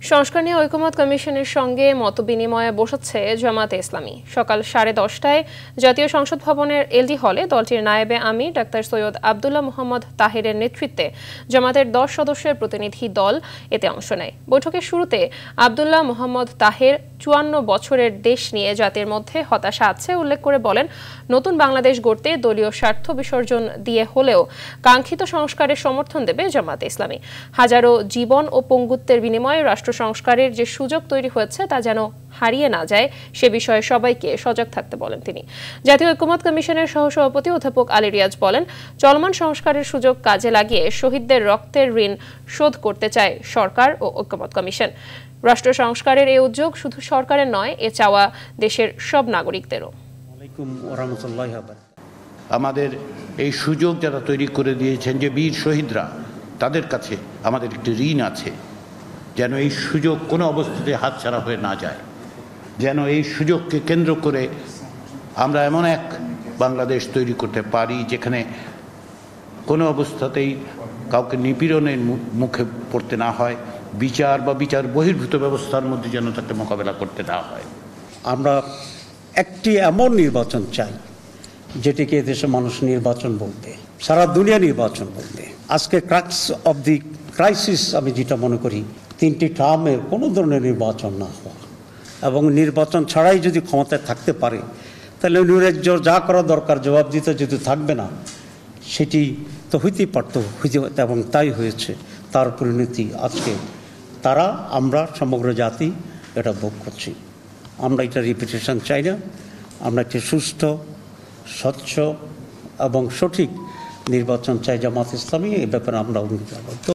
সংস্কার নিয়ে ঐকমত্য কমিশনের সঙ্গে মতবিনিময়ে বসেছে জামায়াতে ইসলামী। সকাল 10:30টায় জাতীয় সংসদ ভবনের এলডি হলে দলটির নায়েবে আমির ডাক্তার সৈয়দ আব্দুল্লাহ মোহাম্মদ তাহেরের নেতৃত্বে জামায়াতের 10 সদস্যের প্রতিনিধি দল এতে অংশ নেয়। বৈঠকের শুরুতে আব্দুল্লাহ মোহাম্মদ তাহের 54 বছরের দেশ নিয়ে জাতির মধ্যে হতাশা আছে উল্লেখ করে বলেন, নতুন বাংলাদেশ গড়তে দলীয় স্বার্থ বিসর্জন দিয়ে হলেও কাঙ্ক্ষিত সংস্কারের সমর্থন দেবে জামায়াতে ইসলামী। হাজারো জীবন ও পঙ্গুত্বের বিনিময়ে রাষ্ট্র সংস্কারের যে সুযোগ তৈরি হয়েছে তা যেন হারিয়ে না যায় সে বিষয়ে সবাইকে সজাগ থাকতে বলেন তিনি। জাতীয় ঐকমত্য কমিশনের সহসভাপতি অধ্যাপক আলী রিয়াজ বলেন, চলমান সংস্কারের সুযোগ কাজে লাগিয়ে শহীদদের রক্তের ঋণ শোধ করতে চায় সরকার ও ঐকমত্য কমিশন। রাষ্ট্র সংস্কারের এই উদ্যোগ শুধু সরকারের নয়, এ চাওয়া দেশের সব নাগরিকদেরও। আমাদের এই সুযোগ যারা তৈরি করে দিয়েছেন যে বীর শহীদরা, তাদের কাছে আমাদের একটি ঋণ আছে, যেন এই সুযোগ কোনো অবস্থাতে হাতছাড়া হয়ে না যায়, যেন এই সুযোগকে কেন্দ্র করে আমরা এমন এক বাংলাদেশ তৈরি করতে পারি যেখানে কোনো অবস্থাতেই কাউকে নিপীড়নের মুখে পড়তে না হয়, বিচার বা বিচার বহির্ভূত ব্যবস্থার মধ্যে যেন তাকে মোকাবেলা করতে না হয়। আমরা একটি এমন নির্বাচন চাই যেটিকে এদেশের মানুষ নির্বাচন বলবে, সারা দুনিয়া নির্বাচন বলবে। আজকে ক্রাক্স অব দি ক্রাইসিস আমি যেটা মনে করি, 3টি টার্মের কোনো ধরনের নির্বাচন না হওয়া এবং নির্বাচন ছাড়াই যদি ক্ষমতায় থাকতে পারে তাহলে নৈরাজ্য যা করা দরকার জবাব দিতে যদি থাকবে না, সেটি তো হইতেই পারত, এবং তাই হয়েছে। তার পরিণতি আজকে তারা, আমরা সমগ্র জাতি এটা ভোগ করছি। আমরা এটা রিপিটেশন চাই না। আমরা একটি সুস্থ, স্বচ্ছ এবং সঠিক নির্বাচন চাই। জামায়াত ইসলামী এই ব্যাপারে আমরা অঙ্গীকারবদ্ধ।